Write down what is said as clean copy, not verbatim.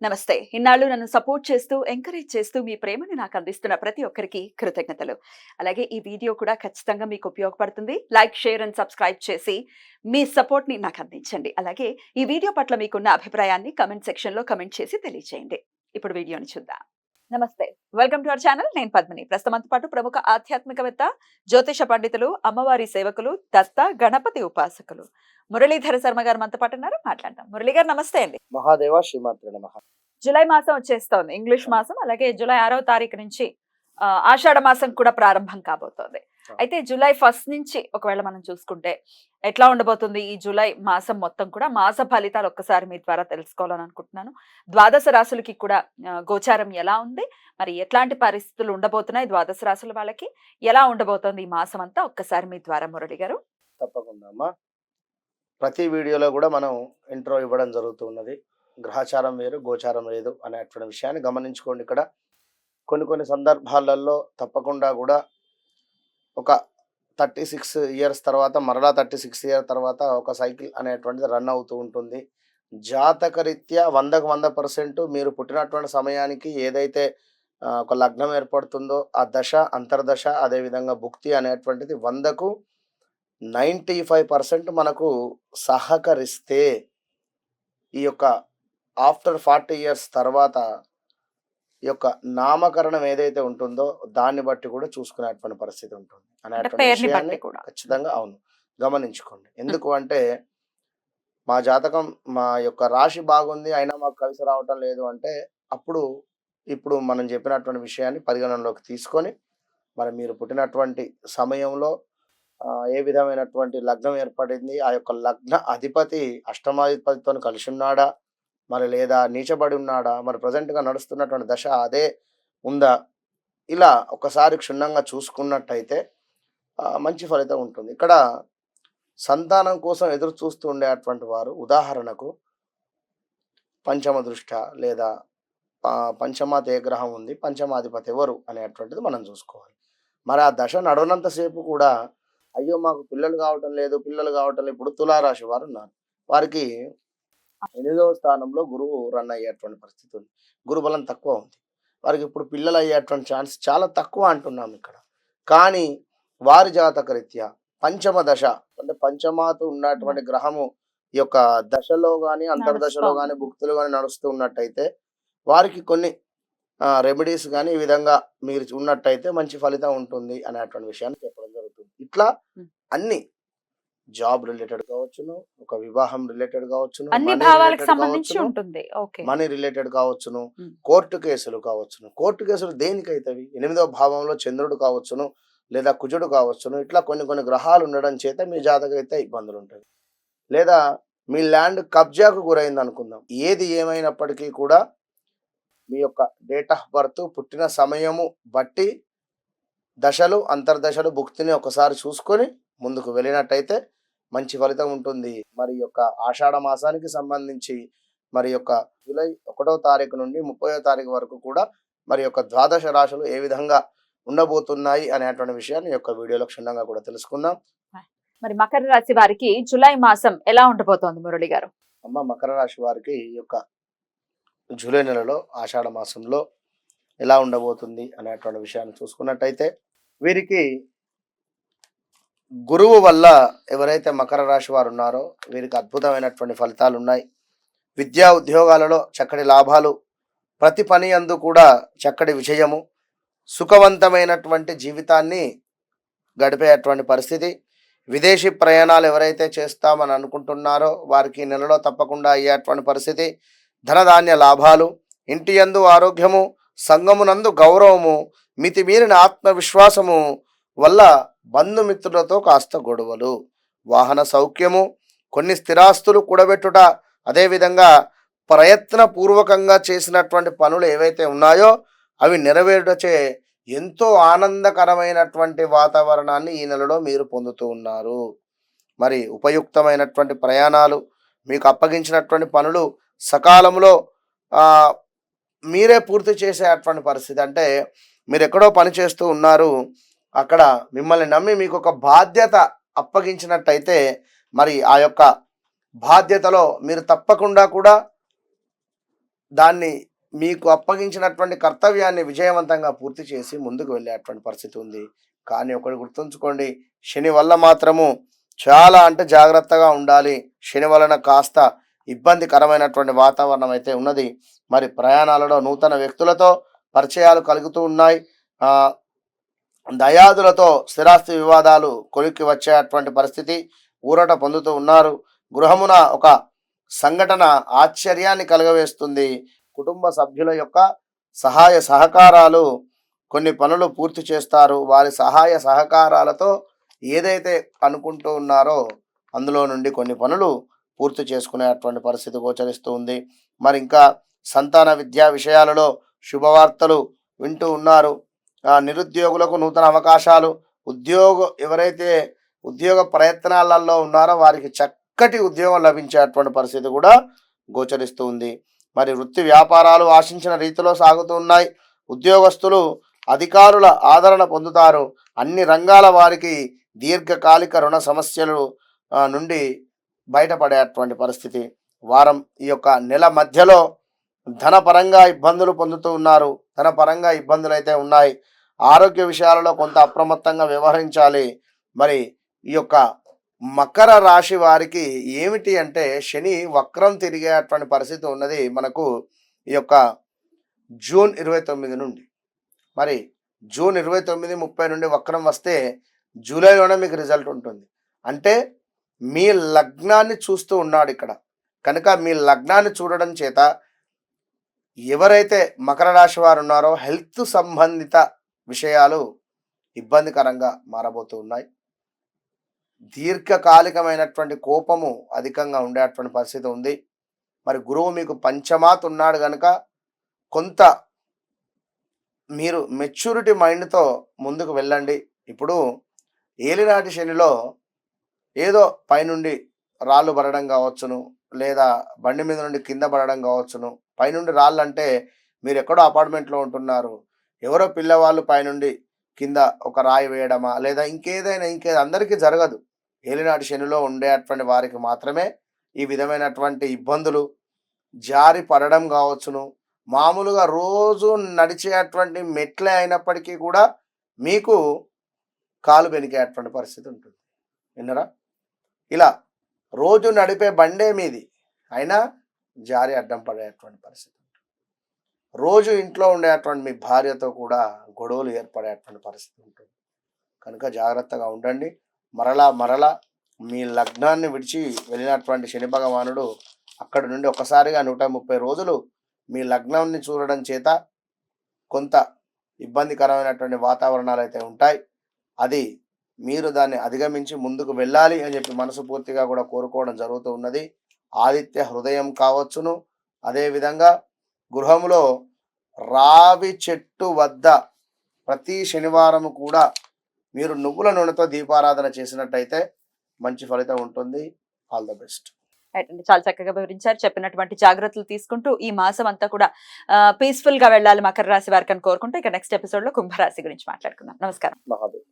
నమస్తే. ఇన్నాళ్ళు నన్ను సపోర్ట్ చేస్తూ, ఎంకరేజ్ చేస్తూ మీ ప్రేమని నాకు అందిస్తున్న ప్రతి ఒక్కరికి కృతజ్ఞతలు. అలాగే ఈ వీడియో కూడా ఖచ్చితంగా మీకు ఉపయోగపడుతుంది. లైక్, షేర్ అండ్ సబ్స్క్రైబ్ చేసి మీ సపోర్ట్‌ని నాకు అందించండి. అలాగే ఈ వీడియో పట్ల మీకున్న అభిప్రాయాన్ని కామెంట్ సెక్షన్‌లో కామెంట్ చేసి తెలియజేయండి. ఇప్పుడు వీడియోని చూద్దాం. నమస్తే. Welcome to our channel. నేను పద్మిని. ప్రస్తుతం మనతో పాటు ప్రముఖ ఆధ్యాత్మికవేత్త, జ్యోతిష పండితులు, అమ్మవారి సేవకులు, దత్త గణపతి ఉపాసకులు మురళీధర శర్మ గారు మనతో పాటు ఉన్నారు. మాట్లాడదాం. మురళి గారు నమస్తే అండి. మహాదేవ శ్రీమాత్రే నమః. జూలై మాసం వచ్చేస్తోంది. ఇంగ్లీష్ మాసం. అలాగే జూలై 6వ తారీఖు నుంచి ఆషాఢ మాసం కూడా ప్రారంభం కాబోతోంది. అయితే జూలై 1 నుంచి ఒకవేళ మనం చూసుకుంటే ఎట్లా ఉండబోతుంది ఈ జూలై మాసం మొత్తం కూడా? మాస ఫలితాలు ఒక్కసారి మీ ద్వారా తెలుసుకోవాలని అనుకుంటున్నాను. ద్వాదశ రాశులకి కూడా గోచారం ఎలా ఉంది, మరి ఎట్లాంటి పరిస్థితులు ఉండబోతున్నాయి ద్వాదశ రాశుల వాళ్ళకి, ఎలా ఉండబోతోంది ఈ మాసం అంతా ఒక్కసారి మీ ద్వారా మురళి గారు. తప్పకుండా అమ్మా. ప్రతి వీడియోలో కూడా మనం ఇంట్రో ఇవ్వడం జరుగుతున్నది. గ్రహచారం వేరు, గోచారం లేదు అనేటువంటి విషయాన్ని గమనించుకోండి. ఇక్కడ కొన్ని సందర్భాలలో తప్పకుండా కూడా ఒక 36 ఇయర్స్ తర్వాత మరలా 36 ఇయర్స్ తర్వాత ఒక సైకిల్ అనేటువంటిది రన్ అవుతూ ఉంటుంది. జాతకరీత్యా 100కు 100% మీరు పుట్టినటువంటి సమయానికి ఏదైతే ఒక లగ్నం ఏర్పడుతుందో ఆ దశ, అంతర్దశ, అదేవిధంగా భుక్తి అనేటువంటిది 100కు 95% మనకు సహకరిస్తే ఈ యొక్క ఆఫ్టర్ 40 ఇయర్స్ తర్వాత ఈ యొక్క నామకరణం ఏదైతే ఉంటుందో దాన్ని బట్టి కూడా చూసుకునేటువంటి పరిస్థితి ఉంటుంది అనేటువంటి విషయాన్ని ఖచ్చితంగా అవును గమనించుకోండి. ఎందుకు అంటే మా జాతకం, మా యొక్క రాశి బాగుంది అయినా మాకు కలిసి రావటం లేదు అంటే అప్పుడు ఇప్పుడు మనం చెప్పినటువంటి విషయాన్ని పరిగణనలోకి తీసుకొని మరి మీరు పుట్టినటువంటి సమయంలో ఏ విధమైనటువంటి లగ్నం ఏర్పడింది, ఆ యొక్క లగ్న అధిపతి అష్టమాధిపతితో కలిసి ఉన్నాడా, మరి లేదా నీచబడి ఉన్నాడా, మరి ప్రజెంట్గా నడుస్తున్నటువంటి దశ అదే ఉందా, ఇలా ఒకసారి క్షుణ్ణంగా చూసుకున్నట్టయితే మంచి ఫలితం ఉంటుంది. ఇక్కడ సంతానం కోసం ఎదురు చూస్తూ ఉండేటువంటి వారు ఉదాహరణకు పంచమ దృష్ట లేదా పంచమాత ఏ గ్రహం ఉంది, పంచమాధిపతి ఎవరు అనేటువంటిది మనం చూసుకోవాలి. మరి ఆ దశ నడవనంతసేపు కూడా అయ్యో మాకు పిల్లలు కావటం లేదు. ఇప్పుడు తులారాశి వారు ఉన్నారు. వారికి 8వ స్థానంలో గురువు రన్ అయ్యేటువంటి పరిస్థితి ఉంది. గురుబలం తక్కువ ఉంది. వారికి ఇప్పుడు పిల్లలు అయ్యేటువంటి ఛాన్స్ చాలా తక్కువ అంటున్నాం ఇక్కడ. కానీ వారి జాతక రీత్యా పంచమ దశ అంటే పంచమాత ఉన్నటువంటి గ్రహము ఈ యొక్క దశలో కానీ అంతర్దశలో కానీ భుక్తులు కానీ నడుస్తూ ఉన్నట్టయితే వారికి కొన్ని రెమెడీస్ కానీ ఈ విధంగా మీరు ఉన్నట్టయితే మంచి ఫలితం ఉంటుంది అనేటువంటి విషయాన్ని చెప్పడం జరుగుతుంది. ఇట్లా అన్ని జాబ్ రిలేటెడ్ కావచ్చును, ఒక వివాహం రిలేటెడ్ కావచ్చును, మనీ రిలేటెడ్ కావచ్చును, కోర్టు కేసులు కావచ్చును. కోర్టు కేసులు దేనికైతవి? 8వ భావంలో చంద్రుడు కావచ్చును, లేదా కుజుడు కావచ్చును. ఇట్లా కొన్ని గ్రహాలు ఉండడం చేత మీ జాతకరీత్యా ఇబ్బందులు ఉంటాయి. లేదా మీ ల్యాండ్ కబ్జాకు గురైంది అనుకుందాం. ఏది ఏమైనప్పటికీ కూడా మీ యొక్క డేట్ ఆఫ్ బర్త్, పుట్టిన సమయము బట్టి దశలు, అంతర్దశలు, భుక్తిని ఒకసారి చూసుకొని ముందుకు వెళ్ళినట్టయితే మంచి ఫలితం ఉంటుంది. మరి యొక్క ఆషాఢ మాసానికి సంబంధించి మరి యొక్క జూలై 1వ తారీఖు నుండి 30వ తారీఖు వరకు కూడా మరి యొక్క ద్వాదశ రాశులు ఏ విధంగా ఉండబోతున్నాయి అనేటువంటి విషయాన్ని యొక్క వీడియోలో క్షుణ్ణంగా కూడా తెలుసుకుందాం. మరి మకర రాశి వారికి జూలై మాసం ఎలా ఉండబోతోంది మురళి గారు? అమ్మ, మకర రాశి వారికి ఈ యొక్క జూలై నెలలో ఆషాఢ మాసంలో ఎలా ఉండబోతుంది అనేటువంటి విషయాన్ని చూసుకున్నట్టయితే వీరికి గురువు వల్ల ఎవరైతే మకర రాశి వారు ఉన్నారో వీరికి అద్భుతమైనటువంటి ఫలితాలు ఉన్నాయి. విద్యా ఉద్యోగాలలో చక్కటి లాభాలు, ప్రతి పని యందు కూడా చక్కటి విజయము, సుఖవంతమైనటువంటి జీవితాన్ని గడిపేటువంటి పరిస్థితి. విదేశీ ప్రయాణాలు ఎవరైతే చేస్తామని అనుకుంటున్నారో వారికి నెలలో తప్పకుండా అయ్యేటువంటి పరిస్థితి. ధనధాన్య లాభాలు, ఇంటి యందు ఆరోగ్యము, సంఘమునందు గౌరవము, మితిమీరిన ఆత్మవిశ్వాసము వల్ల బంధుమిత్రులతో కాస్త గొడవలు, వాహన సౌఖ్యము, కొన్ని స్థిరాస్తులు కూడబెట్టుట, అదేవిధంగా ప్రయత్నపూర్వకంగా చేసినటువంటి పనులు ఏవైతే ఉన్నాయో అవి నెరవేరుటచే ఎంతో ఆనందకరమైనటువంటి వాతావరణాన్ని ఈ నెలలో మీరు పొందుతూ ఉన్నారు. మరి ఉపయుక్తమైనటువంటి ప్రయాణాలు, మీకు అప్పగించినటువంటి పనులు సకాలంలో మీరే పూర్తి చేసేటువంటి పరిస్థితి. అంటే మీరు ఎక్కడో పని చేస్తూ ఉన్నారు, అక్కడ మిమ్మల్ని నమ్మి మీకు ఒక బాధ్యత అప్పగించినట్టయితే మరి ఆ యొక్క బాధ్యతలో మీరు తప్పకుండా కూడా దాన్ని మీకు అప్పగించినటువంటి కర్తవ్యాన్ని విజయవంతంగా పూర్తి చేసి ముందుకు వెళ్ళేటువంటి పరిస్థితి ఉంది. కానీ ఒకటి గుర్తుంచుకోండి, శని వల్ల మాత్రము చాలా అంటే జాగ్రత్తగా ఉండాలి. శని వలన కాస్త ఇబ్బందికరమైనటువంటి వాతావరణం అయితే ఉన్నది. మరి ప్రయాణాలలో నూతన వ్యక్తులతో పరిచయాలు కలుగుతూ ఉన్నాయి. దయాదులతో స్థిరాస్తి వివాదాలు కొలిక్కి వచ్చేటువంటి పరిస్థితి, ఊరట పొందుతూ ఉన్నారు. గృహమున ఒక సంఘటన ఆశ్చర్యాన్ని కలగవేస్తుంది. కుటుంబ సభ్యుల యొక్క సహాయ సహకారాలు, కొన్ని పనులు పూర్తి చేస్తారు. వారి సహాయ సహకారాలతో ఏదైతే అనుకుంటూ ఉన్నారో అందులో నుండి కొన్ని పనులు పూర్తి చేసుకునేటువంటి పరిస్థితి గోచరిస్తూ ఉంది. మరి ఇంకా సంతాన విద్యా విషయాలలో శుభవార్తలు వింటూ ఉన్నారు. నిరుద్యోగులకు నూతన అవకాశాలు, ఎవరైతే ఉద్యోగ ప్రయత్నాలలో ఉన్నారో వారికి చక్కటి ఉద్యోగం లభించేటువంటి పరిస్థితి కూడా గోచరిస్తూ ఉంది. మరి వృత్తి వ్యాపారాలు ఆశించిన రీతిలో సాగుతూ ఉన్నాయి. ఉద్యోగస్తులు అధికారుల ఆదరణ పొందుతారు. అన్ని రంగాల వారికి దీర్ఘకాలిక రుణ సమస్యలు నుండి బయటపడేటువంటి పరిస్థితి. వారం ఈ యొక్క నెల మధ్యలో ధనపరంగా ఇబ్బందులు పొందుతూ ఉన్నారు. ధనపరంగా ఇబ్బందులు అయితే ఉన్నాయి. ఆరోగ్య విషయాలలో కొంత అప్రమత్తంగా వ్యవహరించాలి. మరి ఈ యొక్క మకర రాశి వారికి ఏమిటి అంటే శని వక్రం తిరిగేటువంటి పరిస్థితి ఉన్నది మనకు ఈ యొక్క జూన్ 29 నుండి. మరి జూన్ 29, 30 నుండి వక్రం వస్తే జూలైలోనే మీకు రిజల్ట్ ఉంటుంది. అంటే మీ లగ్నాన్ని చూస్తూ ఉన్నాడు ఇక్కడ. కనుక మీ లగ్నాన్ని చూడడం చేత ఎవరైతే మకర రాశి వారు ఉన్నారో హెల్త్ సంబంధిత విషయాలు ఇబ్బందికరంగా మారబోతూ ఉన్నాయి. దీర్ఘకాలికమైనటువంటి కోపము అధికంగా ఉండేటువంటి పరిస్థితి ఉంది. మరి గురువు మీకు పంచమాత్ ఉన్నాడు కనుక కొంత మీరు మెచ్యూరిటీ మైండ్తో ముందుకు వెళ్ళండి. ఇప్పుడు ఏలినాటి శనిలో ఏదో పైనుండి రాళ్ళు పడడం కావచ్చును, లేదా బండి మీద నుండి కింద పడడం కావచ్చును. పైనుండి రాళ్ళు అంటే మీరు ఎక్కడో అపార్ట్మెంట్లో ఉంటున్నారు, ఎవరో పిల్లవాళ్ళు పైనుండి కింద ఒక రాయి వేయడమా, లేదా ఇంకేదో అందరికీ జరగదు. ఏలినాటి శనిలో ఉండేటువంటి వారికి మాత్రమే ఈ విధమైనటువంటి ఇబ్బందులు, జారి పడడం కావచ్చును. మామూలుగా రోజు నడిచేటువంటి మెట్లే అయినప్పటికీ కూడా మీకు కాలు బెనికేటువంటి పరిస్థితి ఉంటుంది. విన్నరా? ఇలా రోజు నడిపే బండే మీది అయినా జారి అడ్డం పడేటువంటి పరిస్థితి ఉంటుంది. రోజు ఇంట్లో ఉండేటువంటి మీ భార్యతో కూడా గొడవలు ఏర్పడేటువంటి పరిస్థితి ఉంటుంది. కనుక జాగ్రత్తగా ఉండండి. మరలా మీ లగ్నాన్ని విడిచి వెళ్ళినటువంటి శని భగవానుడు అక్కడి నుండి ఒకసారిగా 130 రోజులు మీ లగ్నాన్ని చూడడం చేత కొంత ఇబ్బందికరమైనటువంటి వాతావరణాలు అయితే ఉంటాయి. అది మీరు దాన్ని అధిగమించి ముందుకు వెళ్ళాలి అని చెప్పి మనస్ఫూర్తిగా కూడా కోరుకోవడం జరుగుతూ ఉన్నది. ఆదిత్య హృదయం కావచ్చును. అదేవిధంగా గృహంలో రావి చెట్టు వద్ద ప్రతి శనివారం కూడా మీరు నువ్వుల నూనెతో దీపారాధన చేసినట్టయితే మంచి ఫలితం ఉంటుంది. All the best. చాలా చక్కగా వివరించారు. చెప్పినటువంటి జాగ్రత్తలు తీసుకుంటూ ఈ మాసం అంతా కూడా పీస్ఫుల్ గా వెళ్ళాలి మకర రాశి వారికి అని కోరుకుంటూ ఇక నెక్స్ట్ ఎపిసోడ్ లో కుంభరాశి గురించి మాట్లాడుకుందాం. నమస్కారం. మహాదేవ్.